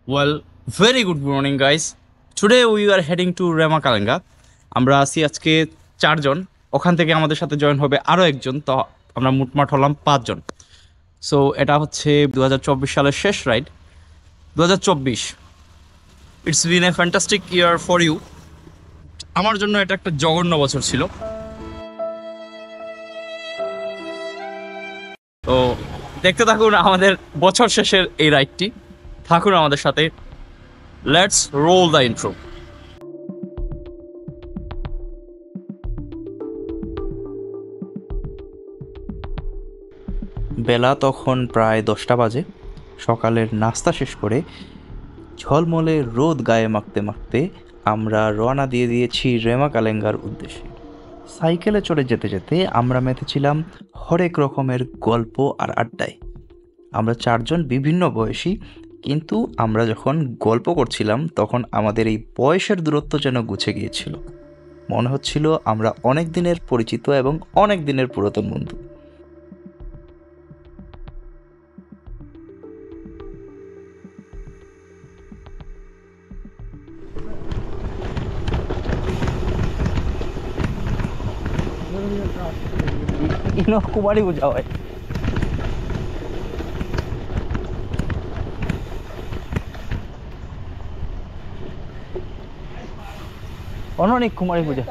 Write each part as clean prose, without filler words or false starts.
Well, very good morning, guys. Today we are heading to রেমাকালেঙ্গা। আমরা আছি আজকে 4 জন। ওখান থেকে আমাদের সাথে জয়েন হবে আরো একজন, তো আমরা মোটমাট হলাম 5 জন। সো এটা হচ্ছে 2024 সালের শেষ ride. 2024 it's been a fantastic year for you. আমার জন্য এটা একটা জঘন্য বছর ছিল। তো দেখতে থাকুন আমাদের বছর শেষের এই রাইডটি। থাকুন আমাদের সাথে। Let's roll the intro. বেলা তখন প্রায় 10টা বাজে। সকালের নাস্তা শেষ করে ঝলমলে রোদ গায়ে মাখতে মাখতে আমরা রওনা দিয়ে দিয়েছি রেমাকালেঙ্গার উদ্দেশ্যে। সাইকেলে চড়ে যেতে যেতে আমরা মেতেছিলাম হরেক রকমের গল্প আর আড্ডায়। আমরা 4 জন বিভিন্ন বয়সী, কিন্তু আমরা যখন গল্প করছিলাম তখন আমাদের এই বয়সের দূরত্ব যেন গুছে গিয়েছিল। মনে হচ্ছিল আমরা অনেক দিনের পরিচিত এবং অনেক দিনের পুরাতন বন্ধু। ইনো কুমারী পূজা হয়। অনেক কুমারী পূজা।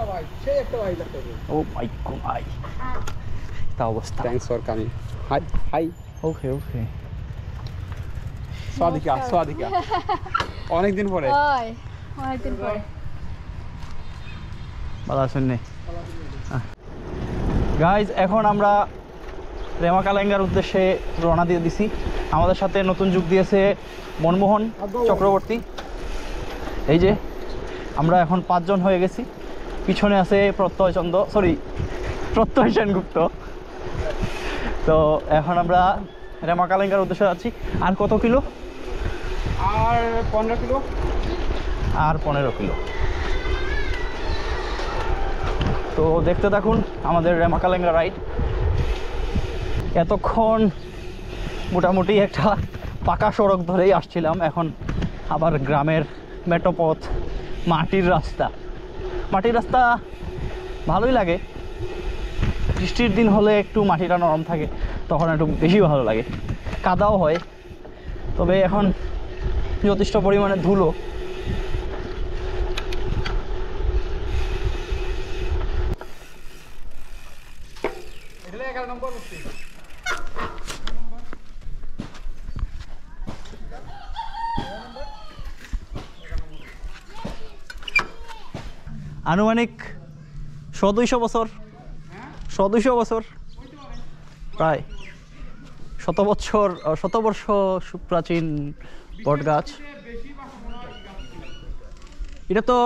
ও মাই গড, তা অবস্থা। Thanks for coming. Hi. Hi. Okay okay. Swadika. অনেকদিন পরে। অনেকদিন পরে। ভালো আছেন নি গাইজ? এখন আমরা রেমাকালেঙ্গার উদ্দেশ্যে রওনা দিয়ে দিছি। আমাদের সাথে নতুন যোগ দিয়েছে মনমোহন চক্রবর্তী। এই যে আমরা এখন 5 জন হয়ে গেছি। পিছনে আছে প্রত্যয় সেনগুপ্ত। তো এখন আমরা রেমাকালেঙ্গার উদ্দেশ্যে যাচ্ছি। আর কত কিলো? আর 15 কিলো। আর 15 কিলো। তো দেখতে থাকুন আমাদের রেমাকালেঙ্গা রাইড। এতক্ষণ মোটামুটি একটা পাকা সড়ক ধরেই আসছিলাম, এখন আবার গ্রামের মেটোপথ, মাটির রাস্তা ভালোই লাগে। বৃষ্টির দিন হলে একটু মাটিটা নরম থাকে, তখন একটু বেশি ভালো লাগে। কাদাও হয়, তবে এখন যথেষ্ট পরিমাণে ধুলো। আনুমানিক 100-200 বছর, 100-200 বছর প্রায়। শতবর্ষ প্রাচীন বট গাছ। এটা তো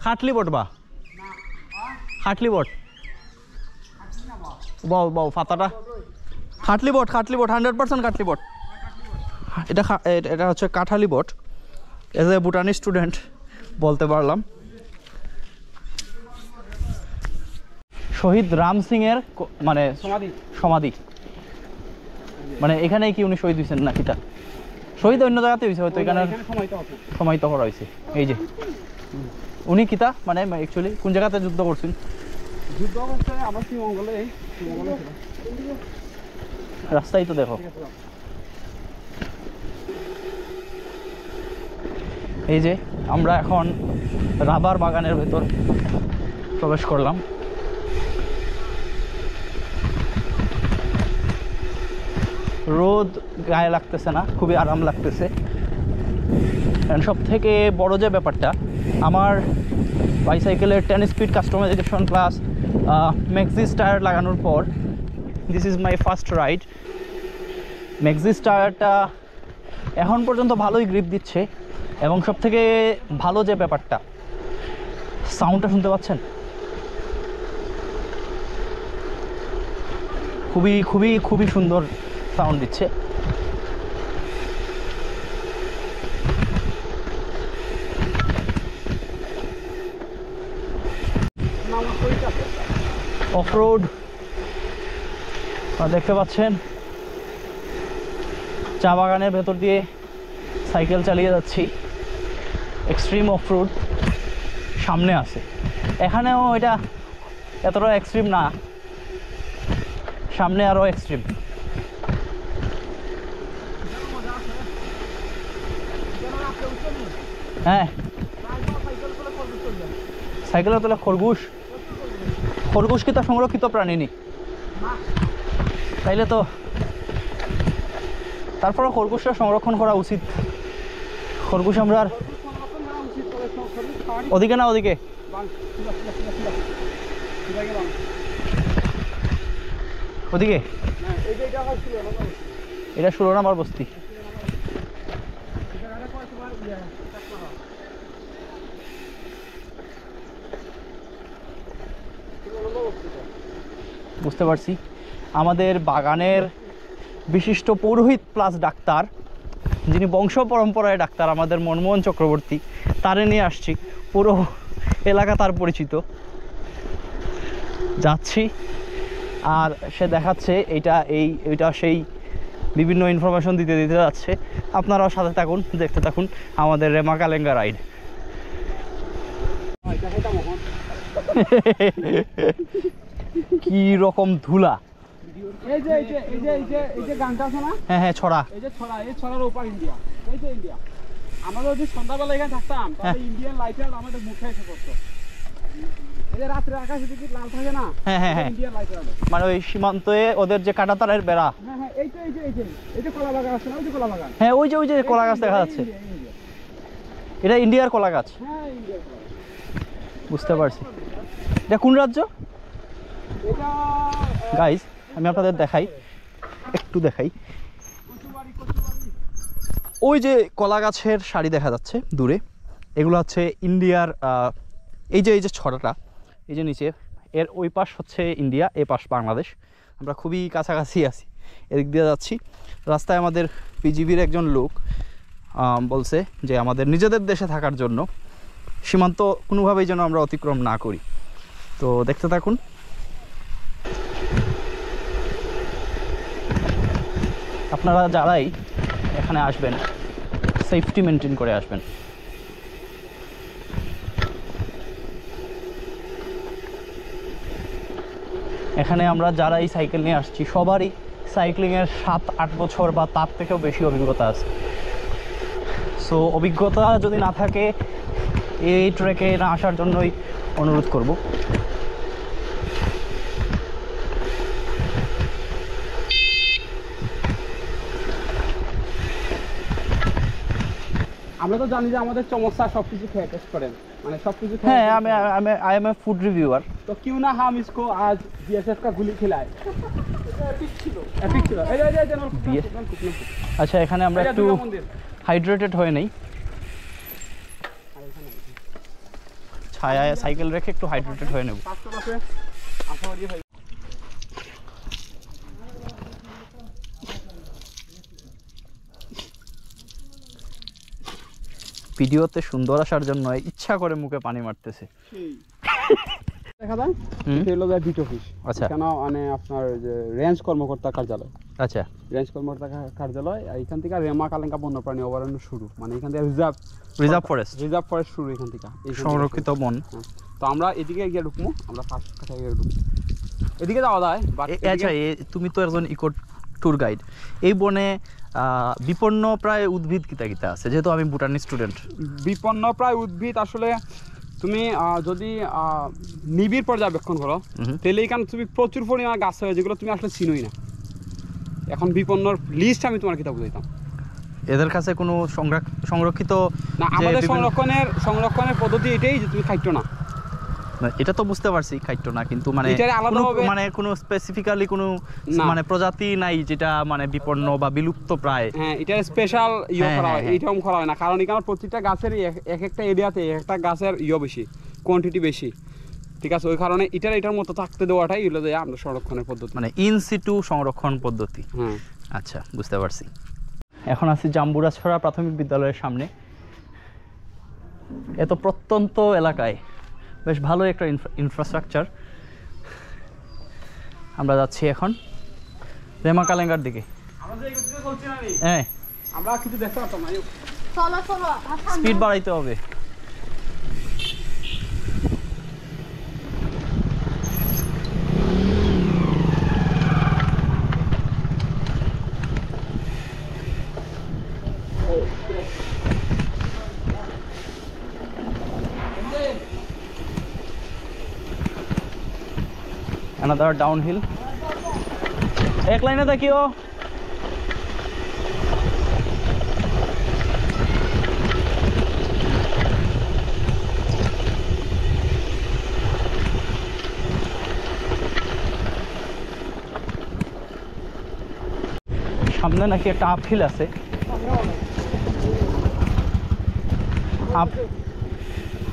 খাটলি বট বা খাটলি বট বাউ পাতাটা খাটলি বট 100% খাটলি বট। এটা হচ্ছে কাঠালি বট। এজ এ ভুটানি স্টুডেন্ট বলতে পারলাম। শহীদ রাম সিং এর মানে সমাধি, মানে এখানেই কি উনি শহীদ হয়েছেন নাকি? তা শহীদ অন্য জায়গাতে হয়েছে হয়তো, এখানে সমাহিত করা হয়েছে। এই যে উনি কিতা মানে অ্যাকচুয়ালি কোন জায়গাতে যুদ্ধ করছেন? যুদ্ধ অবস্থায় আবার শ্রীমঙ্গলে রাস্তাই তো দেখো। এই যে আমরা এখন রাবার বাগানের ভেতর প্রবেশ করলাম। রোদ গায়ে লাগতেছে না, খুবই আরাম লাগতেছে। সব থেকে বড় যে ব্যাপারটা, আমার বাইসাইকেলের 10 speed customisation plus Maxxis tyre লাগানোর পর this is my first ride. Maxxis টায়ারটা এখন পর্যন্ত ভালোই গ্রিপ দিচ্ছে, এবং সব থেকে ভালো যে ব্যাপারটা, সাউন্ডটা শুনতে পাচ্ছেন? খুবই খুবই খুবই সুন্দর সাউন্ড দিচ্ছে। অফরোড দেখতে পাচ্ছেন, চা বাগানের ভেতর দিয়ে সাইকেল চালিয়ে যাচ্ছি। এক্সট্রিম অফ রোড সামনে আছে, এখানেও এটা এতটা এক্সট্রিম না, সামনে আরও এক্সট্রিম। হ্যাঁ, সাইকেলের তলে খরগোশ, খরগোশ কি তা সংরক্ষিত প্রাণী নি? তাইলে তো তারপরে খরগোশটা সংরক্ষণ করা উচিত। খরগোশ আমরা আর ওদিকে না, ওদিকে ওদিকে, এটা 16 নম্বর বস্তি। বুঝতে পারছি। আমাদের বাগানের বিশিষ্ট পৌরোহিত প্লাস ডাক্তার, যিনি বংশ পরম্পরায় ডাক্তার, আমাদের মনমোহন চক্রবর্তী, তারে নিয়ে আসছি। পুরো এলাকা তার পরিচিত। যাচ্ছি আর সে দেখাচ্ছে এইটা সেই বিভিন্ন ইনফরমেশন দিতে যাচ্ছে। আপনারাও সাথে থাকুন, দেখতে থাকুন আমাদের রেমাকালেঙ্গা রাইড। কি রকম ধুলা! এই যে গানটা আছে না? হ্যাঁ হ্যাঁ, ছড়া। এই ছড়ার ওপার ইন্ডিয়া। এই যে ইন্ডিয়া। আমরা যদি সন্ধ্যাবেলা এখানে থাকতাম তাহলে ইন্ডিয়ান লাইটার আমাদের মুখে এসে পড়তো। এই যে রাত্রে আকাশে দিকে লাল থাকে না? হ্যাঁ হ্যাঁ হ্যাঁ, ইন্ডিয়ান লাইটার। মানে ওই সীমান্তে ওদের যে কাঁটাতারের বেড়া। হ্যাঁ হ্যাঁ, এই যে কলা বাগান আছে না? ওই যে কলা বাগান। হ্যাঁ, ওই যে কলা গাছ দেখা যাচ্ছে। এটা ইন্ডিয়ার কলা গাছ। হ্যাঁ, ইন্ডিয়ার কলা গাছ। বুঝতে পারছি। এটা কোন রাজ্য এটা গাইস? আমি আপনাদের দেখাই, একটু দেখাই। ওই যে কলা গাছের সারি দেখা যাচ্ছে দূরে, এগুলো হচ্ছে ইন্ডিয়ার। এই যে ছড়াটা, এই যে নিচে, এর ওই পাশ হচ্ছে ইন্ডিয়া, এ পাশ বাংলাদেশ। আমরা খুবই কাছাকাছি আছি, এদিক দিয়ে যাচ্ছি। রাস্তায় আমাদের পিজিবির একজন লোক বলছে যে আমাদের নিজেদের দেশে থাকার জন্য সীমান্ত কোনোভাবেই যেন আমরা অতিক্রম না করি। তো দেখতে থাকুন। আপনারা যারাই এখানে আসবেন, সেফটি মেনটেন করে আসবেন। এখানে আমরা যারাই সাইকেল নিয়ে আসছি সবারই সাইক্লিংয়ের 7-8 বছর বা তার থেকেও বেশি অভিজ্ঞতা আছে। সো অভিজ্ঞতা যদি না থাকে এই ট্রেকে না আসার জন্যই অনুরোধ করব। আমরা তো জানি যে আমাদের চমৎকার সবকিছু খেয়ে টেস্ট করেন, মানে সবকিছু। হ্যাঁ, I am a food reviewer. तो क्यों ना हम इसको आज बीएसएफ का गुली खिलाए। एपिक ছিল। আচ্ছা, এখানে আমরা একটু হাইড্রেটেড হয়ে নেই, ছায়ায় সাইকেল রেখে একটু হাইড্রেটেড হয়ে নেব। ভিডিওতে সুন্দর আসার জন্য ইচ্ছা করে মুখে পানি মারতেছে। দেখা যায় এটা হলো বিট অফিস। আচ্ছা, কেন মানে আপনার যে রেঞ্জ কর্মকর্তা কার্যালয়। আচ্ছা, রেঞ্জ কর্মকর্তা কার্যালয়। এখান থেকে রেমাকালেঙ্গা বন্যপ্রাণী অভয়ারণ্য শুরু, মানে এখান থেকে রিজার্ভ ফরেস্ট শুরু, এখান থেকে সংরক্ষিত বন। তো আমরা এদিকে গিয়ে ঢুকবো, আমরা ফার্স্ট কথা গিয়ে ঢুকবো, এদিকে যাওয়া যায়। আচ্ছা, তুমি তো একজন ইকো ট্যুর গাইড, এই বনে বিপন্ন প্রায় উদ্ভিদ কিতা আছে? যেহেতু আমি ভুটানি স্টুডেন্ট। বিপন্ন প্রায় উদ্ভিদ আসলে তুমি যদি নিবিড় পর্যবেক্ষণ করো তাহলে এখানে তুমি প্রচুর পরিমাণ গাছ হয় যেগুলো তুমি আসলে চিনোই না। এখন বিপন্নর লিস্ট আমি তোমার কিতাব বুঝাইতাম। এদের কাছে কোনো সংরক্ষিত না, আমাদের সংরক্ষণের পদ্ধতি এটাই যে তুমি খাইতো না। এটা তো বুঝতে পারছি খাইতো না, কিন্তু মানে মানে কোনো স্পেসিফিক্যালি কোনো মানে প্রজাতি নাই যেটা মানে বিপন্ন বা বিলুপ্ত প্রায়। হ্যাঁ, এটা স্পেশাল করা হয়, এইরকম করা হয় না, কারণ এখানে প্রত্যেকটা গাছের এক একটা এরিয়াতে একটা গাছের বেশি, কোয়ান্টিটি বেশি। ঠিক আছে, ওই কারণে এটার মতো থাকতে দেওয়াটাই হলো যে আমরা সংরক্ষণের পদ্ধতি, মানে ইন সিটু সংরক্ষণ পদ্ধতি। হ্যাঁ, আচ্ছা, বুঝতে পারছি। এখন আছি জাম্বুরাছড়া প্রাথমিক বিদ্যালয়ের সামনে। এত প্রত্যন্ত এলাকায় বেশ ভালো একটা ইনফ্রাস্ট্রাকচার। আমরা যাচ্ছি এখন রেমাকালেঙ্গার দিকে। আমরা যে বলছি না, হ্যাঁ, আমরা কিছু দেখতে পারতাম না। চলো চলো স্পিড বাড়াইতে হবে। Another downhill. एक लाइन देखियो। সামনে নাকি একটা আপহিল আছে।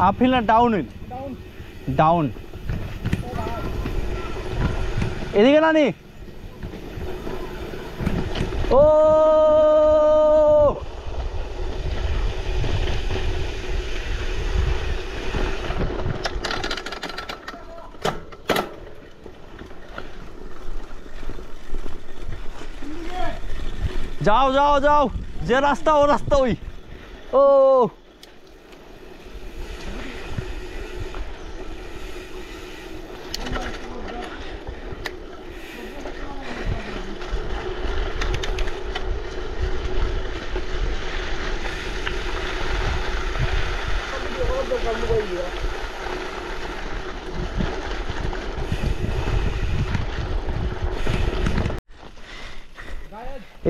আপহিল না ডাউনহিল? ডাউন। এদিকে নানি। ও যাও যাও যাও, যে রাস্তা ও রাস্তা ওই। ও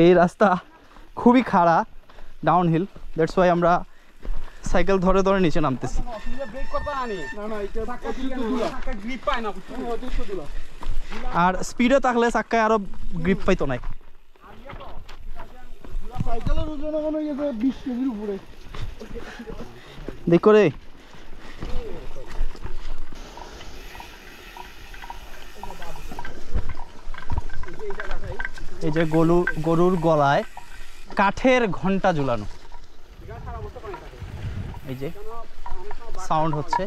এই রাস্তা খুবই খাড়া, ডাউনহিল। দ্যাটস ওয়াই আমরা সাইকেল ধরে ধরে নিচে নামতেছি। আর স্পিডে থাকলে চাক্কায় আরো গ্রিপ পাইতো নাই। দেখো রে, এই যে গরুর গলায় কাঠের ঘন্টা ঝুলানো, এই যে সাউন্ড হচ্ছে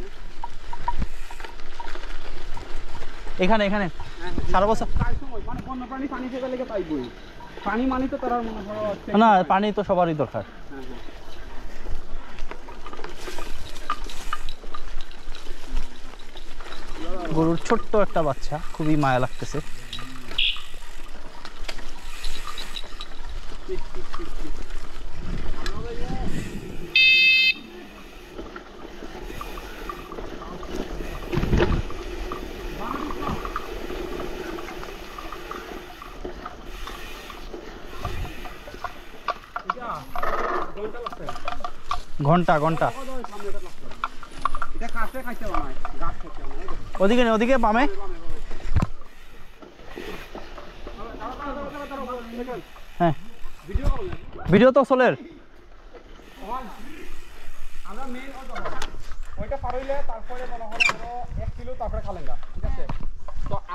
এখানে এখানে সারা বছর। না, পানি তো সবারই দরকার। গরুর ছোট্ট একটা বাচ্চা, খুবই মায়া লাগতেছে। ঘন্টা ঘন্টা ওদিকে নেই, ওদিকে বামে। হ্যাঁ, ভিডিও তো চলে।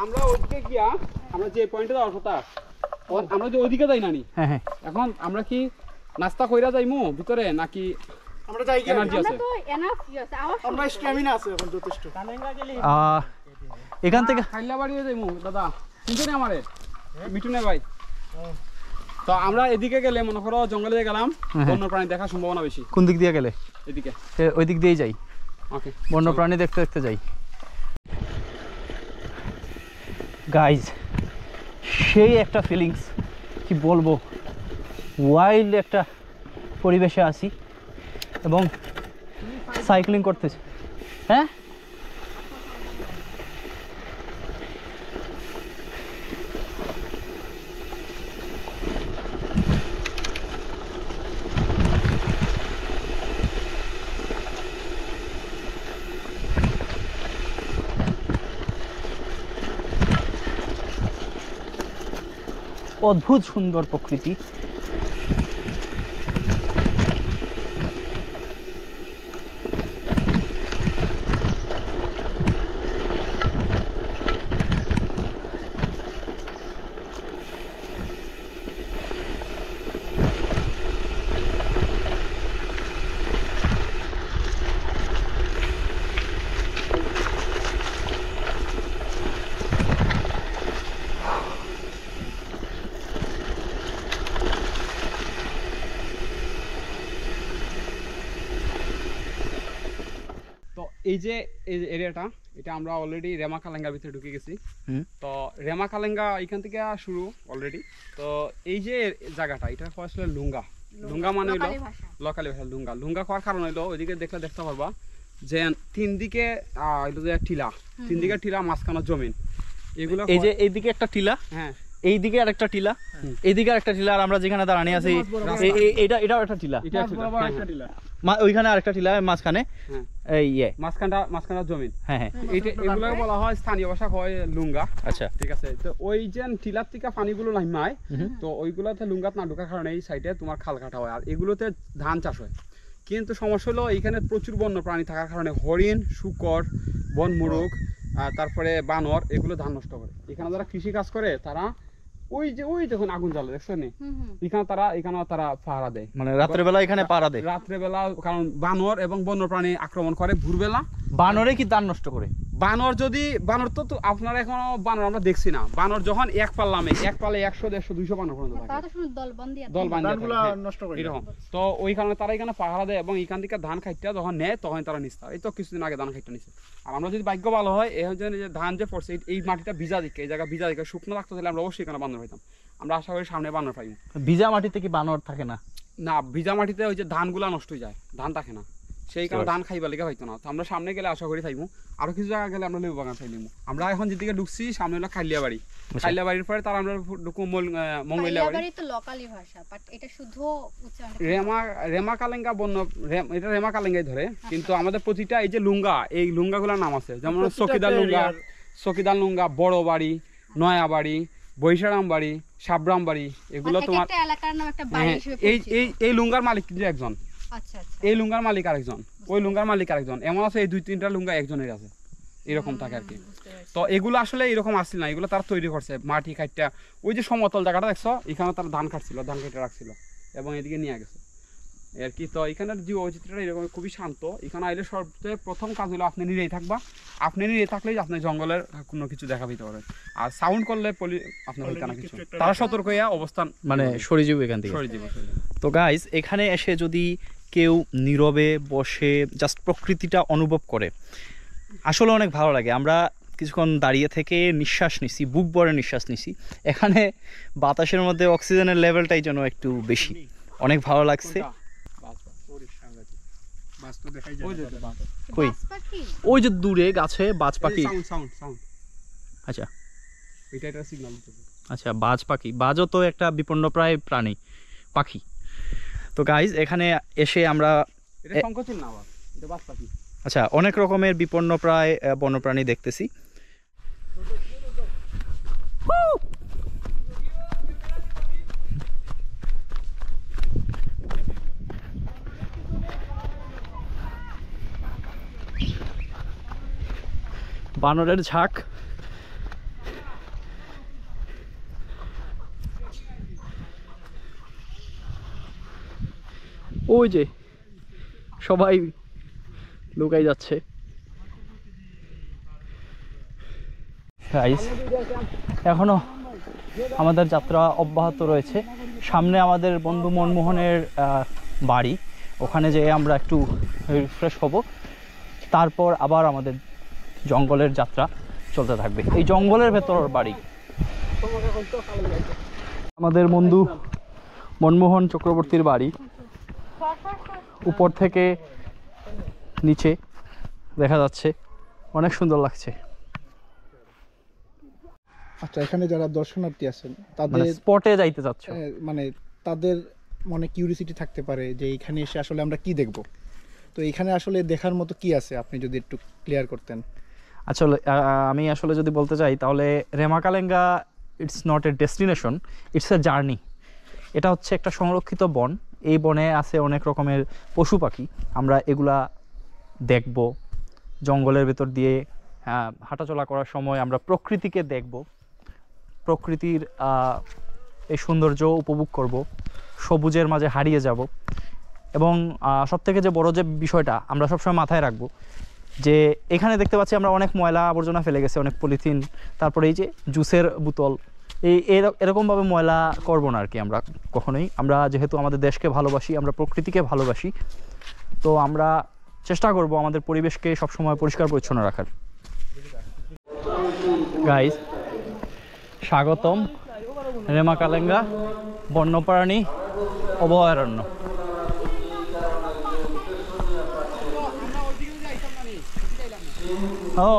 আমরা ওইদিকে গিয়া আমরা যে পয়েন্টে যাওয়ার কথা, আমরা যে ওইদিকে যাই নানি। হ্যাঁ হ্যাঁ, এখন আমরা কি নাস্তা কইরা যাইমু ভিতরে নাকি আমরা যাই? এনার্জি আছে, আমরা স্ট্যামিনা আছে এখন যথেষ্ট। এখান থেকে খাইলা বাড়ি হয়ে যাইমু দাদা, চিনছেন আমারে মিঠুনে ভাই। তো আমরা এদিকে গেলে মনে করো জঙ্গলে গেলাম, বন্য প্রাণী দেখার সম্ভাবনা বেশি। কোন দিক দিয়ে গেলে? এদিকে, ওই দিক দিয়েই যাই। ওকে, বন্য প্রাণী দেখতে দেখতে যাই। গাইজ, সেই একটা ফিলিংস, কি বলবো, ওয়াইল্ড একটা পরিবেশে আছি এবং সাইক্লিং করতেছি। হ্যাঁ, অদ্ভুত সুন্দর প্রকৃতি। এই যে এরিয়াটা, এটা আমরা অলরেডি রেমাকালেঙ্গার ভিতরে ঢুকে গেছি। হুম। তো রেমাকালেঙ্গা এখান থেকে শুরু অলরেডি। তো এই যে জায়গাটা, এটা আসলে লুঙ্গা। লুঙ্গা মানে হইলো লোকালি ভাষা। লোকালি ভাষা লুঙ্গা। লুঙ্গা খাওয়ার কারণ হইলো ওইদিকে দেখলে দেখতে পারবা যে তিন দিকে হইলো যে টিলা, তিন দিকে টিলা, মাঝখানে জমিন। এগুলো এই যে এইদিকে একটা টিলা, হ্যাঁ এইদিকে আর একটা টিলা, এইদিকে আর একটা টিলা, আর আমরা যেখানে দাঁড়ানি আছি এটাও একটা টিলা, এটা একটা টিলা, ওইখানে আরেকটা টিলা, মাঝখানে হ্যাঁ এই ইয়ে। মাঝখানটা জমিন। হ্যাঁ হ্যাঁ, এগুলো বলা হয় স্থানীয় ভাষা হয় লুঙ্গা। আচ্ছা ঠিক আছে। তো ওই যে টিলার থেকে পানিগুলো নামায়, তো ওইগুলোতে লুঙ্গাত না ঢোকার কারণে এই সাইডে তোমার খাল কাটা হয়, আর এগুলোতে ধান চাষ হয়। কিন্তু সমস্যা হলো এইখানে প্রচুর বন্য প্রাণী থাকার কারণে হরিণ, শূকর, বনমুরগ, তারপরে বানর, এগুলো ধান নষ্ট করে। এখানে যারা কৃষি কাজ করে তারা ওই যখন আগুন জ্বালে দেখছো নি, এখানে তারা পাহারা দেয়, মানে রাত্রেবেলা এখানে পাড়া দেয়। রাত্রেবেলা, কারণ বানর এবং বন্যপ্রাণী আক্রমণ করে ভোরবেলা। বানরে কি ধান নষ্ট করে? বানর তো আপনার এখনো বানর আমরা দেখছি না। বানর যখন এক পালে 100, 150, 200 বানর পর্যন্ত থাকে, তারা তো শুধু দল বান্ধি দল বাঁধিয়ে থাকে, এরকম। তো ওই কারণে তারা এখানে পাহারা দেয় এবং এখান থেকে ধান খাইটা যখন নেয় তখন তারা নিস্তার। এই তো কিছুদিন আগে ধান খাইটা নিছে। আর আমরা যদি ভাগ্য ভালো হয়, এই যে ধান যে পড়ছে এই মাটিটা ভিজা দিকে, এই জায়গা ভিজা দিকে শুকনো রাখতে দিলে আমরা অবশ্যই এখানে বানর পাইতাম। আমরা আশা করি সামনে বানর পাইব। ভিজা মাটিতে কি বানর থাকে না? না, ভিজা মাটিতে ওই যে ধানগুলা নষ্ট হয়ে যায়, ধান থাকে না, সেই কারণে ধান খাইবার লেগে হইতো না। তো আমরা সামনে গেলে আশা করি পাইবো। আরো কিছু জায়গা গেলে আমরা লেবু বাগান পাইলিমু। আমরা এখন যেদিকে ঢুকছি সামনে হলো খাইলিয়াবাড়ি। খাইলিয়াবাড়ির পরে তার আমরা ঢুকবো মঙ্গলিয়াবাড়ি। পাইলিয়াবাড়ি তো লোকালি ভাষা, বাট এটা শুদ্ধ উচ্চারণ রেমাকালেঙ্গা এটা রেমাকালেঙ্গাই ধরে। কিন্তু আমাদের প্রতিটা এই যে লুঙ্গা, এই লুঙ্গাগুলোর নাম আছে, যেমন চকিদার লুঙ্গা, বড় বাড়ি, নয়া বাড়ি, বৈশারাম বাড়ি, সাবরাম বাড়ি, এগুলো তোমার একটা এলাকার নাম, একটা বাড়ি হিসেবে পরিচিত। এই লুঙ্গার মালিক কিন্তু একজন, আচ্ছা আচ্ছা। এই লুঙ্গার মালিক আরেকজন, ওই লুঙ্গার মালিক আরেকজন, এমন আছে এই 2-3টা লুঙ্গা একজনের আছে, এরকম থাকে আর কি। তো এগুলো আসলে এরকম আসছিল না, এগুলো তারা তৈরি করছে মাটি কাটটা। ওই যে সমতল জায়গাটা দেখছো, এখানে তারা ধান কাটছিল, ধান কেটে রাখছিল এবং এদিকে নিয়ে গেছে আর কি। তো এখানের জীব বৈচিত্র্যটা এরকম খুবই শান্ত। এখানে আইলে সবচেয়ে প্রথম কাজ হলো আপনি নিরেই থাকবা। আপনি নিরে থাকলেই আপনি জঙ্গলের কোনো কিছু দেখা পেতে পারেন। আর সাউন্ড করলে আপনার হইতে না কিছু, তারা সতর্ক হইয়া অবস্থান মানে সরে যাবে এখান থেকে। তো গাইজ, এখানে এসে যদি কেউ নীরবে বসে জাস্ট প্রকৃতিটা অনুভব করে, আসলে অনেক ভালো লাগে। আমরা কিছুক্ষণ দাঁড়িয়ে থেকে নিঃশ্বাস নিছি, বুক ভরে নিঃশ্বাস নিছি। এখানে বাতাসের মধ্যে অক্সিজেনের লেভেলটাই যেন একটু বেশি, অনেক ভালো লাগছে। কই? ওই যে দূরে গাছে বাজ পাখি। আচ্ছা আচ্ছা, বাজ পাখি, বাজও তো একটা বিপন্নপ্রায় প্রাণী, পাখি। তো গাইজ, এখানে এসে আমরা আচ্ছা অনেক রকমের বিপন্নপ্রায় বন্যপ্রাণী দেখতেছি। বানরের ঝাঁক, ওই যে সবাই লুকাই যাচ্ছে। এখনো আমাদের যাত্রা অব্যাহত রয়েছে। সামনে আমাদের বন্ধু মনমোহনের বাড়ি, ওখানে যেয়ে আমরা একটু রিফ্রেশ হব, তারপর আবার আমাদের জঙ্গলের যাত্রা চলতে থাকবে। এই জঙ্গলের ভেতর বাড়ি আমাদের বন্ধু মনমোহন চক্রবর্তীর বাড়ি। উপর থেকে নিচে দেখা যাচ্ছে, অনেক সুন্দর লাগছে। আচ্ছা, এখানে যারা দর্শনার্থী আছেন তাদের মানে স্পটে যাইতে চাচ্ছ, মানে তাদের মনে কিউরিসিটি থাকতে পারে যে এখানে এসে আসলে আমরা কি দেখব। তো এখানে আসলে দেখার মতো কি আছে, আপনি যদি একটু ক্লিয়ার করতেন। আসলে আমি আসলে যদি বলতে চাই তাহলে Remakalenga it's not a destination, it's a journey. এটা হচ্ছে একটা সংরক্ষিত বন। এই বনে আছে অনেক রকমের পশু পাখি, আমরা এগুলা দেখব। জঙ্গলের ভেতর দিয়ে হাঁটাচলা করার সময় আমরা প্রকৃতিকে দেখব, প্রকৃতির এই সৌন্দর্য উপভোগ করব, সবুজের মাঝে হারিয়ে যাব। এবং সবথেকে যে বড় যে বিষয়টা আমরা সবসময় মাথায় রাখবো, যে এখানে দেখতে পাচ্ছি আমরা অনেক ময়লা আবর্জনা ফেলে গেছে, অনেক পলিথিন, তারপরে এই যে জুসের বোতল, এরকমভাবে ময়লা করবো না আর কি আমরা কখনোই। আমরা যেহেতু আমাদের দেশকে ভালোবাসি, আমরা প্রকৃতিকে ভালোবাসি, তো আমরা চেষ্টা করব আমাদের পরিবেশকে সবসময় পরিষ্কার পরিচ্ছন্ন রাখার। গাইস, স্বাগতম রেমাকালেঙ্গা বন্যপ্রাণী অভয়ারণ্য। ও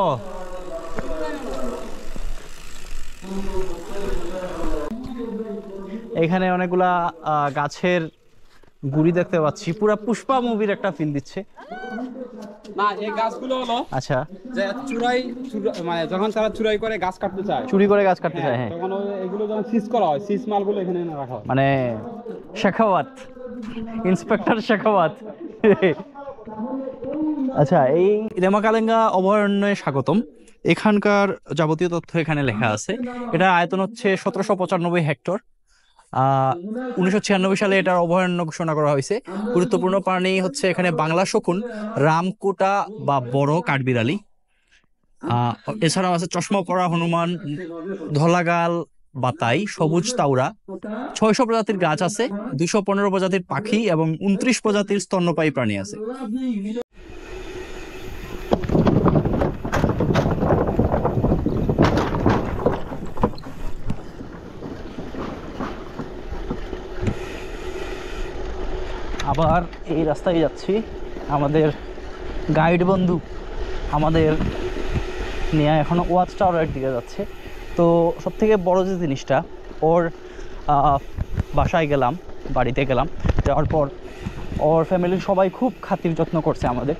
এখানে অনেকগুলা গাছের গুড়ি দেখতে পাচ্ছি, পুরা পুষ্পা মুভির একটা ফিল দিচ্ছে। না, এই গাছগুলো হলো আচ্ছা, যে মানে যখন তারা চুরাই করে গাছ কাটতে চায়, চুরি করে গাছ কাটতে চায়, হ্যাঁ, তখন এগুলো যখন সিজ করা হয়, সিজ মালগুলো এখানে এনে রাখা হয়। মানে শেখাওয়াত, ইন্সপেক্টর শেখাওয়াত। আচ্ছা, এই রেমাকালেঙ্গা অভয়ারণ্যে স্বাগতম। এখানকার যাবতীয় তথ্য এখানে লেখা আছে। এটা আয়তন হচ্ছে 1795 হেক্টর। 1996 সালে এটার অভয়ারণ্য ঘোষণা করা হয়েছে। গুরুত্বপূর্ণ প্রাণী হচ্ছে এখানে বাংলা শকুন, রামকোটা বা বড় কাঠবিড়ালি, এছাড়াও আছে চশমা পরা হনুমান, ধলাগাল বাতাই, সবুজ তাওরা। 600 প্রজাতির গাছ আছে, 215 প্রজাতির পাখি এবং 29 প্রজাতির স্তন্যপায়ী প্রাণী আছে। আবার এই রাস্তায় যাচ্ছি, আমাদের গাইড বন্ধু আমাদের নিয়ে এখনো ওয়াচ টাওয়ারের দিকে যাচ্ছে। তো সবথেকে বড় যে জিনিসটা, ওর বাসায় গেলাম, বাড়িতে গেলাম, যাওয়ার পর ওর ফ্যামিলির সবাই খুব খাতির যত্ন করছে আমাদের,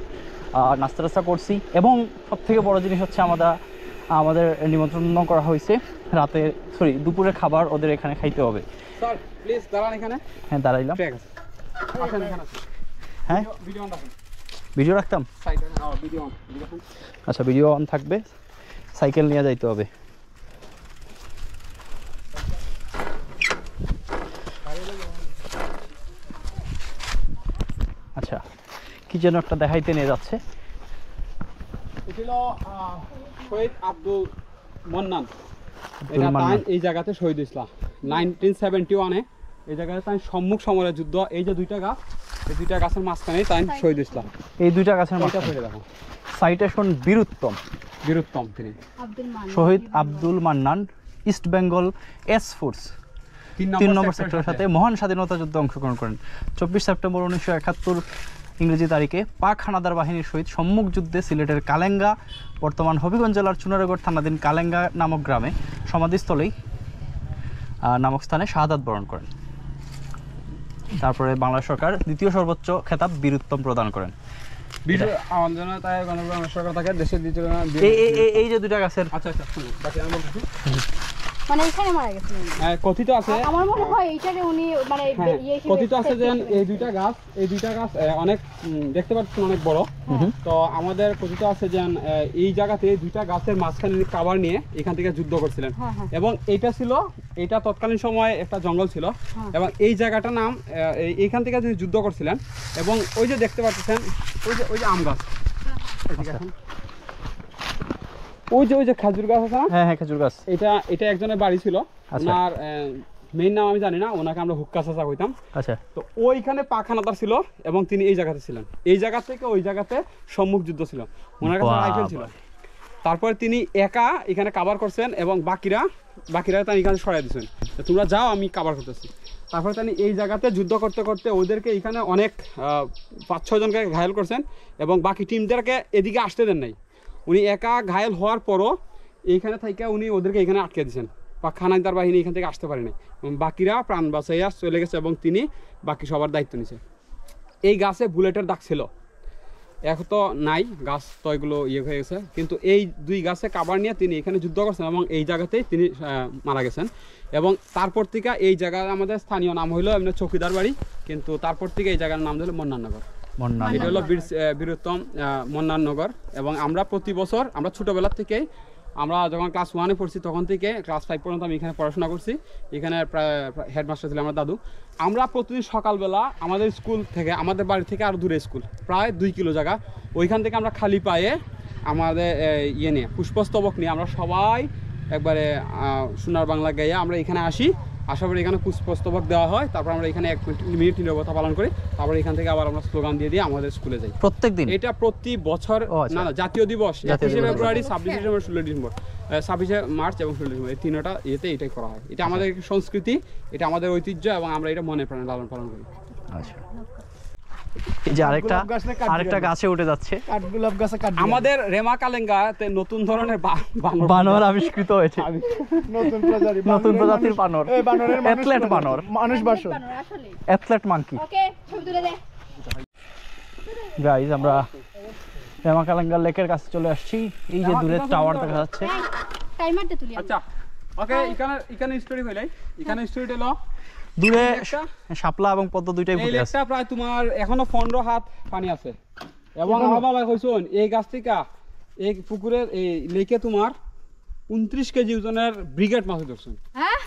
নাস্তা টাস্তা করছি। এবং সবথেকে বড় জিনিস হচ্ছে আমাদের নিমন্ত্রণ করা হয়েছে দুপুরের খাবার ওদের এখানে খাইতে হবে। স্যার প্লিজ দাঁড়ান এখানে। হ্যাঁ, দাঁড়াইলাম। ঠিক আছে, আসেন এখানে আসেন। হ্যাঁ, ভিডিও অন রাখুন, ভিডিও রাখতাম। সাইডে ভিডিও অন রাখুন। আচ্ছা, ভিডিও অন থাকবে। সাইকেল নিয়ে যাইতে হবে। আচ্ছা, কি যেন একটা দেখাইতে নিয়ে যাচ্ছে। এটা হলো শহীদ আব্দুল মান্নান। এটা তাই এই জায়গাতে শহীদ ইসলাম 1971-এ এই জায়গাতে তাই সম্মুখ সমরের যুদ্ধ। এই যে দুইটা গাছ, এই দুইটা গাছের মাঝখানে তাই শহীদ ইসলাম। এই দুইটা গাছের এটা মাঝখানে ফেলে দেখো, সাইটেশন বীরুত্তম তিনি আব্দুল মান্নান, শহীদ Abdul Mannan, east Bengal S force 3 নম্বর সেক্টরের সাথে মহান স্বাধীনতা যুদ্ধে অংশগ্রহণ করেন। 24 সেপ্টেম্বর 1971 ইংরেজি তারিখে পাক হানাদার বাহিনীর সহিত সম্মুখ যুদ্ধে সিলেটের কালেঙ্গা, বর্তমান হবিগঞ্জ জেলার চুনারগড় থানাধীন কালেঙ্গা নামক গ্রামে সমাধিস্থলেই নামক স্থানে শাহাদাত বরণ করেন। তারপরে বাংলা সরকার দ্বিতীয় সর্বোচ্চ খেতাব বীরুত্তম প্রদান করেন। এই যে দুইটা গাছের, আচ্ছা বাকি আমি বলতেছি। মানে এখানে মারা গেছিলেন। কথিত আছে, আমার মনে হয় এইটারে উনি মানে কথিত আছে যে এই দুইটা গাছ অনেক দেখতে পাচ্ছেন অনেক বড়। তো আমাদের কথিত আছে যে এই জায়গাতে দুইটা গাছের মাঝখানে কাভার নিয়ে এখান থেকে যুদ্ধ করছিলেন। এবং এটা তৎকালীন সময় একটা জঙ্গল ছিল। এবং এই জায়গাটার নাম এইখান থেকে তিনি যুদ্ধ করছিলেন। এবং ওই যে দেখতে পাচ্ছেন ওই যে আম গাছ, ওই যে খেজুর গাছ আছে না? হ্যাঁ, খেজুর গাছ। এটা একজনের বাড়ি ছিল। ওনার মেইন নাম আমি জানি না, ওনাকে আমরা হুক্কা চাচা কইতাম। আচ্ছা, তো ওইখানে পাখানাদার ছিল এবং তিনি এই জায়গাতে ছিলেন। এই জায়গা থেকে ওই জায়গাতে সম্মুখ যুদ্ধ ছিল, ওনার কাছে রাইফেল ছিল। তারপরে তিনি একা এখানে কাভার করছেন এবং বাকিরা তাই এখানে সরাই দিচ্ছেন, তোমরা যাও, আমি কাভার করতেছি। তারপরে তিনি এই জায়গাতে যুদ্ধ করতে করতে ওদেরকে এখানে অনেক 5-6 জনকে ঘায়েল করছেন এবং বাকি টিমদেরকে এদিকে আসতে দেন নাই। উনি একা ঘায়েল হওয়ার পরও এইখানে থেকে উনি ওদেরকে এখানে আটকে দিয়েছেন। খানাদার বাহিনী এখান থেকে আসতে পারেনি, বাকিরা প্রাণ বাঁচাইয়া চলে গেছে এবং তিনি বাকি সবার দায়িত্ব নিয়েছে। এই গাছে বুলেটের দাগ ছিল, এখন তো নাই গাছ, তো এগুলো হয়ে গেছে। কিন্তু এই দুই গাছে কাভার নিয়ে তিনি এখানে যুদ্ধ করছেন এবং এই জায়গাতেই তিনি মারা গেছেন। এবং তারপর থেকে এই জায়গার আমাদের স্থানীয় নাম হইলো এমনি চৌকিদার বাড়ি, কিন্তু তারপর থেকে এই জায়গার নাম হলো মন্নাননগর। এটা হলো বীরুত্তম মন্নাননগর। এবং আমরা প্রতি বছর, আমরা ছোটোবেলার থেকেই, আমরা যখন ক্লাস 1-এ পড়ছি তখন থেকে ক্লাস 5 পর্যন্ত আমি এখানে পড়াশোনা করছি। এখানে প্রায় হেডমাস্টার ছিল আমার দাদু। আমরা প্রতিদিন সকালবেলা আমাদের স্কুল থেকে, আমাদের বাড়ি থেকে আরও দূরে স্কুল, প্রায় 2 কিলো জায়গা, ওইখান থেকে আমরা খালি পায়ে আমাদের নিয়ে পুষ্পস্তবক নিয়ে আমরা সবাই একবারে সোনার বাংলা গাইয়া আমরা এখানে আসি আশা করি এখানে পুষ্পস্তবক দেওয়া হয়, তারপর আমরা এখানে 1 মিনিট নীরবতা পালন করি, তারপর এখান থেকে আবার আমরা স্লোগান দিয়ে আমাদের স্কুলে যাই প্রত্যেকদিন? এটা প্রতি বছর ও আচ্ছা। না না, জাতীয় দিবস জাতীয় 21শে দিবস। ফেব্রুয়ারি, 26শে ডিসেম্বর, 16 ডিসেম্বর, 26শে মার্চ এবং 16 ডিসেম্বর, এই তিনটা ইয়েতে এটাই করা হয়। এটা আমাদের সংস্কৃতি, এটা আমাদের ঐতিহ্য এবং আমরা এটা মনে প্রাণে লালন পালন করি। আচ্ছা, এই যে আরেকটা গাছে উঠে যাচ্ছে, কাঠগোলাপ গাছে কাঠ আমাদের রেমা কালেঙ্গাতে নতুন ধরনের বানর আবিষ্কৃত হয়েছে, নতুন প্রজাতির বানর, অ্যাথলেট বানর, মানুষ বাসন। আসলে অ্যাথলেট মাঙ্কি। ওকে ছবি তুলে দে। গাইজ আমরা রেমাকালেঙ্গা লেকের কাছে চলে আসছি। এই যে দূরে টাওয়ার দেখা যাচ্ছে। টাইমারটা তুলি। আচ্ছা ওকে, এখানে স্টোরি হইলাই, এখানে স্টোরিটা হলো দূরে একটা শাপলা এবং পদ্ম দুইটাই এই ফুটে আছে। লেকটা প্রায় তোমার এখনো 15 হাত পানি আছে এবং আমার বাবা কইছুন এই গাছ থেকে এই পুকুরের এই লেকে তোমার 29 কেজি ওজনের ব্রিগেড মাছ ধরছেন। হ্যাঁ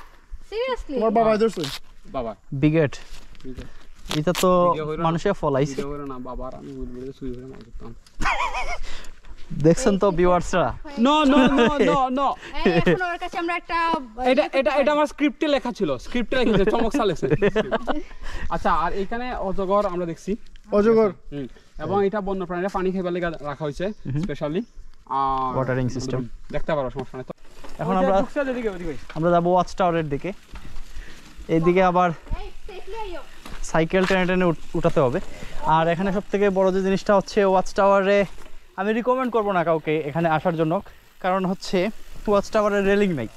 সিরিয়াসলি? তোমার বাবা ধরছে? বাবা বিগেট, ব্রিগেড এটা তো ভিডিও কইরা না। মানুষে ফলাইছে। ভিডিও করে না বাবার, আমি বলবো সুই ধরে মাছ ধরতাম। দেখছেন তো ভিউয়ার্সরা? No no no no no, এই এখন ওর কাছে আমরা একটা এটা আমার স্ক্রিপ্টে লেখা ছিল, স্ক্রিপ্টে লেখা চমকসা লেখছে। আচ্ছা, আর এখানে অজগর আমরা দেখছি, অজগর। এবং এটা বন্যপ্রাণীরা পানি খেয়ে লেগে রাখা হয়েছে স্পেশালি ওয়াটারিং সিস্টেম দেখতে পারো, সমস্যা নেই। এখন আমরা যাবো ওয়াচ টাওয়ারের দিকে। এইদিকে আবার এই সেফলি আইও। সাইকেল টেনে টেনে উঠাতে হবে। আর এখানে সব থেকে বড় যে জিনিসটা হচ্ছে, ওয়াচ টাওয়ারে আমি রিকমেন্ড করবো না কাউকে এখানে আসার জন্য, কারণ হচ্ছে ওয়াচ টাওয়ারের রেলিং নাই।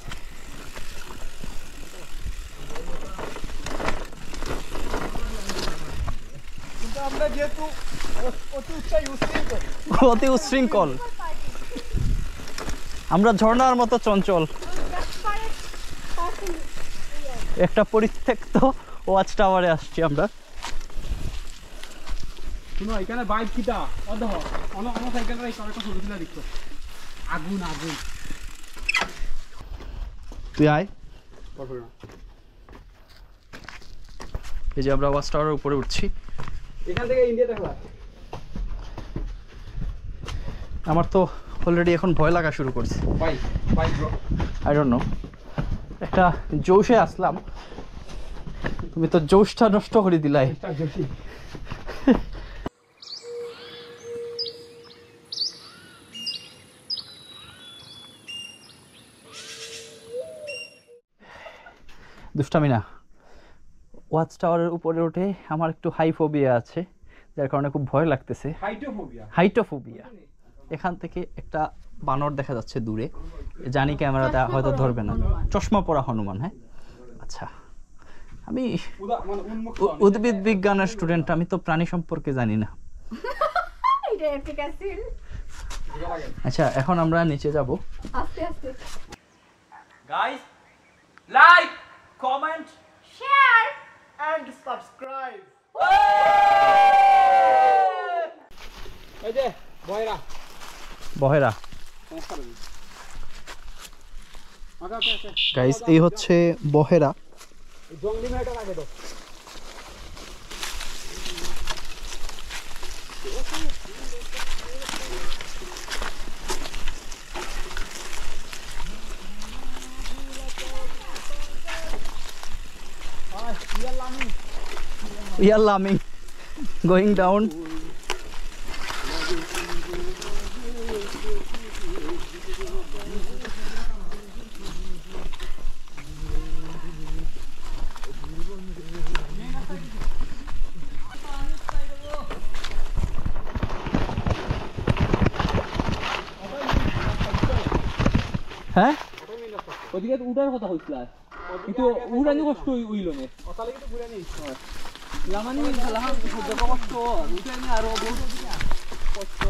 আমরা যেহেতু অতি উচ্ছৃঙ্খল, আমরা ঝর্ণার মতো চঞ্চল। একটা পরিত্যক্ত ওয়াচ টাওয়ারে আসছি আমরা। শুনো এখানে বাইক কিটা অদহ অন সাইকেলটা এই কয়েকটা ছবি তুলে দিচ্ছ, আগুন আগুন। তুই আয়। এই যে আমরা ওয়াচ টাওয়ারের উপরে উঠছি। এখান থেকে ইন্ডিয়া দেখা যায়। আমার তো অলরেডি এখন ভয় লাগা শুরু করছে। Bike bro, I don't know, একটা জোশে আসলাম, তুমি তো জোশটা নষ্ট করে দিলাই। দুষ্টামি না। ওয়াচ টাওয়ারের উপরে উঠে আমার একটু হাইফোবিয়া আছে, যার কারণে খুব ভয় লাগতেছে। হাইটোফোবিয়া। এখান থেকে একটা বানর দেখা যাচ্ছে দূরে, জানি ক্যামেরাতে হয়তো ধরবে না। চশমা পরা হনুমান। হ্যাঁ আচ্ছা, আমি উদ্ভিদ বিজ্ঞানের স্টুডেন্ট, আমি তো প্রাণী সম্পর্কে জানি না। এটা এপিক অ্যাসিড। আচ্ছা, এখন আমরা নিচে যাব। আস্তে আস্তে। Guys, like, comment, share and subscribe. এই যে বয়রা বহেরা। নমস্কার। ওকে গাইস, এই হচ্ছে বহেরা। জঙ্গলি মেয়েটা লাগে তো। We are lambing, going down. হ্যাঁ, ওদিকে তো উঠার কথা হইছিল, কিন্তু উড়ানি কষ্ট হইল না। তাহলে কিন্তু ঘুরে নিস। লামানি লাহান কষ্ট উঠানি আরো কষ্ট।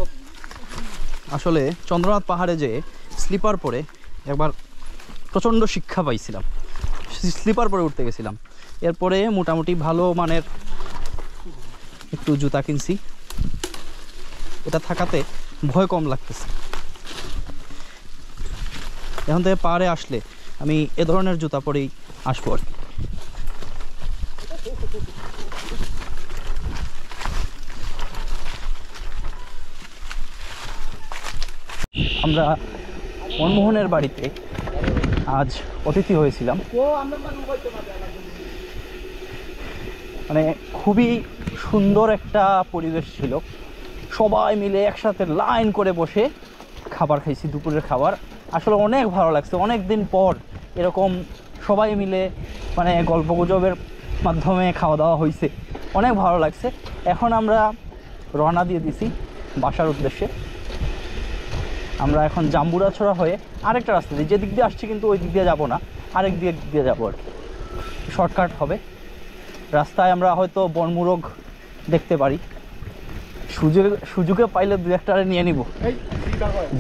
আসলে চন্দ্রনাথ পাহাড়ে যে স্লিপার পরে একবার প্রচণ্ড শিক্ষা পাইছিলাম। স্লিপার পরে উঠতে গেছিলাম, এরপরে মোটামুটি ভালো মানের একটু জুতা কিনছি, এটা থাকাতে ভয় কম লাগতেছে। এখন থেকে পাহাড়ে আসলে আমি এ ধরনের জুতা পরেই আসবো আর কি। আমরা মনমোহনের বাড়িতে আজ অতিথি হয়েছিলাম। মানে খুবই সুন্দর একটা পরিবেশ ছিল, সবাই মিলে একসাথে লাইন করে বসে খাবার খাইছি, দুপুরের খাবার। আসলে অনেক ভালো লাগছে, অনেক দিন পর এরকম সবাই মিলে মানে গল্পগুজবের মাধ্যমে খাওয়া দাওয়া হয়েছে, অনেক ভালো লাগছে। এখন আমরা রওনা দিয়ে দিছি বাসার উদ্দেশ্যে। আমরা এখন জাম্বুরাছড়া হয়ে আরেকটা রাস্তা দিই, যে দিক দিয়ে আসছি কিন্তু ওই দিক দিয়ে যাবো না, আরেক দিক দিয়ে যাবো আর কি, শর্টকাট হবে। রাস্তায় আমরা হয়তো বনমুরগ দেখতে পারি, সুযোগে পাইলে দু একটা নিয়ে নিব।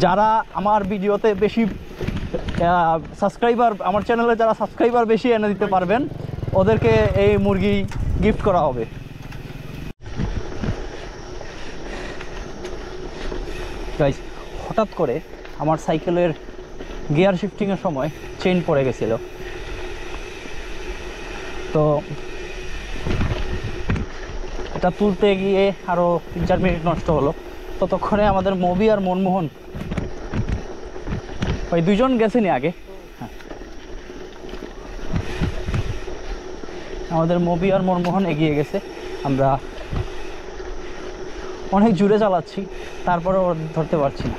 যারা আমার ভিডিওতে বেশি সাবস্ক্রাইবার, আমার চ্যানেলে যারা সাবস্ক্রাইবার বেশি এনে দিতে পারবেন ওদেরকে এই মুরগি গিফট করা হবে। গাইস, হঠাৎ করে আমার সাইকেলের গিয়ার শিফটিংয়ের সময় চেইন পড়ে গেছিলো, তো এটা তুলতে গিয়ে আরও 3-4 মিনিট নষ্ট হলো। ততক্ষণে আমাদের মবি আর মনমোহন ওই দুজন গেছেনি আগে, হ্যাঁ, আমাদের মবি আর মনমোহন এগিয়ে গেছে। আমরা অনেক জোরে চালাচ্ছি, তারপরেও ধরতে পারছি না।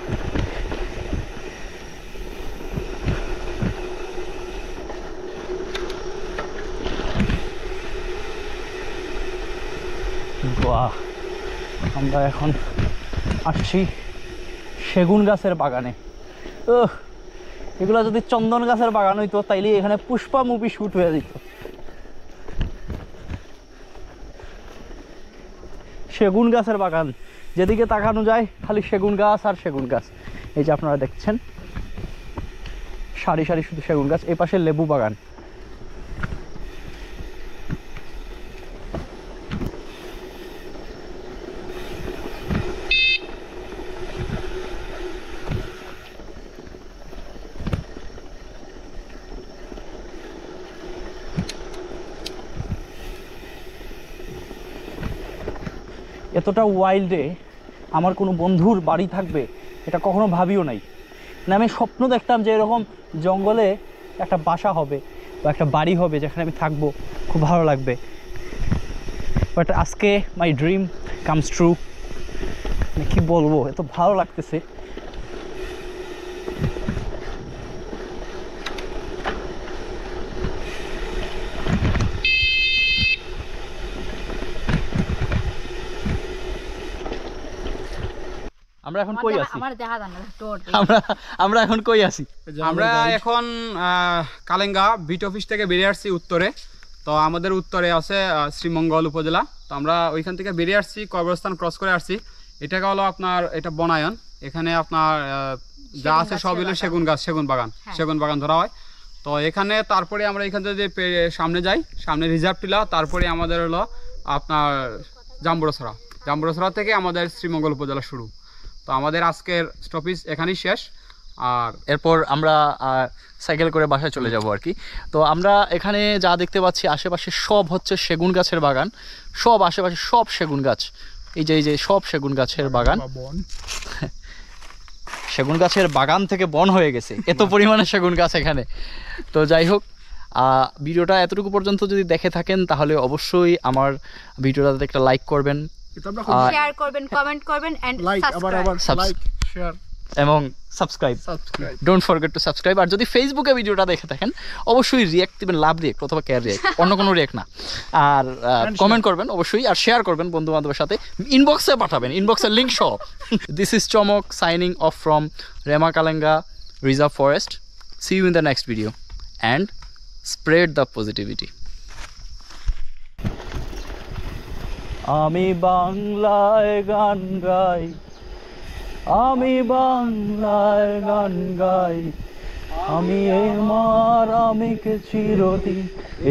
বাহ, আমরা এখন আসছি সেগুন গাছের বাগানে। এগুলো যদি চন্দন গাছের বাগান হইতো তাইলে এখানে পুষ্পা মুভি শুট হয়ে যেত। সেগুন গাছের বাগান, যেদিকে তাকানো যায় খালি সেগুন গাছ আর সেগুন গাছ। এই যে আপনারা দেখছেন সারি সারি শুধু সেগুন গাছ। এই পাশে লেবু বাগান। এতটা ওয়াইল্ডে আমার কোনো বন্ধুর বাড়ি থাকবে এটা কখনো ভাবিও নাই। মানে আমি স্বপ্ন দেখতাম যে এরকম জঙ্গলে একটা বাসা হবে বা একটা বাড়ি হবে যেখানে আমি থাকবো, খুব ভালো লাগবে। বাট আজকে মাই ড্রিম কামস ট্রু। মানে কী বলবো, এত ভালো লাগতেছে। আমরা এখন কই আছি? আমরা এখন কই আছি? আমরা এখন কালেঙ্গা বিট অফিস থেকে বেরিয়ে আসছি উত্তরে। তো আমাদের উত্তরে আছে শ্রীমঙ্গল উপজেলা। তো আমরা ওইখান থেকে বেরিয়ে আসছি, কবরস্থান ক্রস করে আসছি। এটাকে হলো আপনার এটা বনায়ন। এখানে আপনার যা আছে সব হলো সেগুন গাছ, সেগুন বাগান ধরা হয়। তো এখানে তারপরে আমরা এখান থেকে সামনে যাই, সামনে রিজার্ভ টিলা, তারপরে আমাদের হলো আপনার জাম্বুরাছড়া থেকে আমাদের শ্রীমঙ্গল উপজেলা শুরু। তো আমাদের আজকের স্টপেজ এখানেই শেষ, আর এরপর আমরা সাইকেল করে বাসায় চলে যাব আর কি। তো আমরা এখানে যা দেখতে পাচ্ছি আশেপাশে সব হচ্ছে সেগুন গাছের বাগান, সব আশেপাশে সব সেগুন গাছ। এই যে সব সেগুন গাছের বাগান। সেগুন গাছের বাগান থেকে বন হয়ে গেছে, এত পরিমাণে সেগুন গাছ এখানে। তো যাই হোক, ভিডিওটা এতটুকু পর্যন্ত যদি দেখে থাকেন তাহলে অবশ্যই আমার ভিডিওটাতে একটা লাইক করবেন, শেয়ার করবেন, কমেন্ট করবেন এন্ড লাইক শেয়ার এবং subscribe. Don't forget to subscribe. আর যদি ফেসবুকে ভিডিওটা দেখে থাকেন অবশ্যই রিয়াক্ট দিবেন, লাভ রিয়াক্ট অথবা কেয়ার রিয়াক্ট, অন্য কোনো রিয়াক্ট না। আর কমেন্ট করবেন অবশ্যই, আর শেয়ার করবেন বন্ধু বান্ধবের সাথে, ইনবক্সে পাঠাবেন, ইনবক্সের লিঙ্ক সহ। This is Chomok signing off from Remakalenga reserve forest. See you in the next video and spread the positivity. আমি বাংলায় গান গাই, আমি বাংলায় গান গাই, আমি আমার আমিকে চিরদিন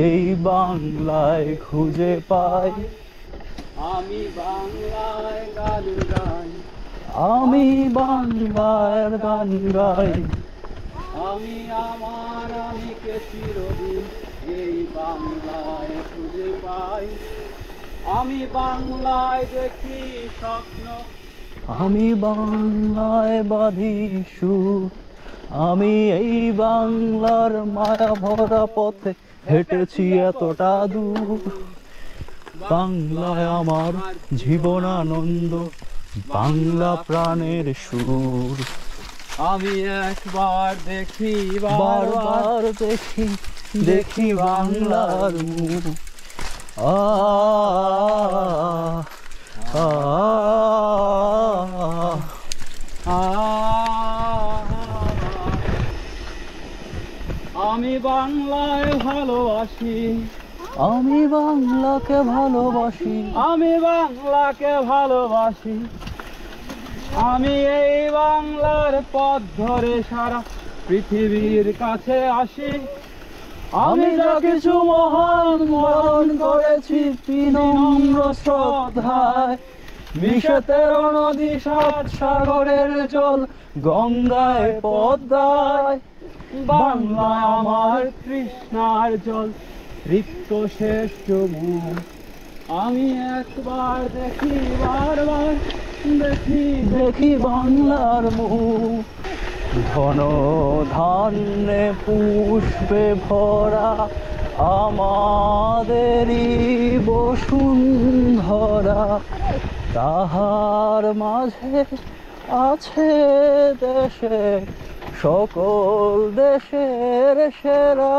এই বাংলায় খুঁজে পাই। আমি বাংলায় গান গাই, আমি বাংলায় গান গাই, আমি আমার আমিকে চিরদিন এই বাংলায় খুঁজে পাই। আমি বাংলায় দেখি স্বপ্ন, আমি বাংলায় বাঁধি সুর, আমি এই বাংলার মায়া ভরা পথে হেঁটেছি এতটা দূর, বাংলায় আমার জীবন আনন্দ, বাংলা প্রাণের সুর। আমি একবার দেখি বারবার দেখি দেখি বাংলার মুখ। আ আ আমি বাংলায় ভালোবাসি, আমি বাংলাকে ভালোবাসি, আমি বাংলাকে ভালোবাসি। আমি এই বাংলার পথ ধরে সারা পৃথিবীর কাছে আসি। আমি যা কিছু মহান মরণ করেছি বিনম্র শ্রদ্ধায়, মিশে 13 নদী 7 সাগরের জল গঙ্গায় পদ্মায়। বাংলা আমার তৃষ্ণার জল, তৃপ্ত শ্রেষ্ঠ মুখ। আমি একবার দেখি বারবার দেখি দেখি বাংলার মুখ। ধন ধান্যে পুষ্পে ভরা আমাদেরই বসুন্ধরা, তাহার মাঝে আছে দেশে সকল দেশের সেরা।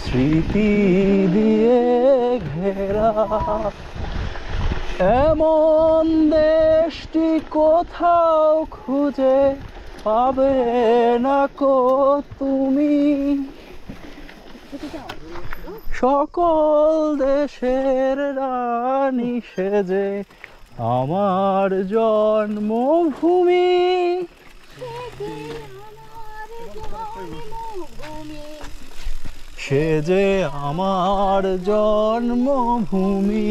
স্মৃতি দিয়ে ঘেরা এমন দেশটি কোথাও খুঁজে পাবে না কো তুমি। সকল দেশের রানী সেজে আমার জন্মভূমি। সে যে আমার জন্মভূমি।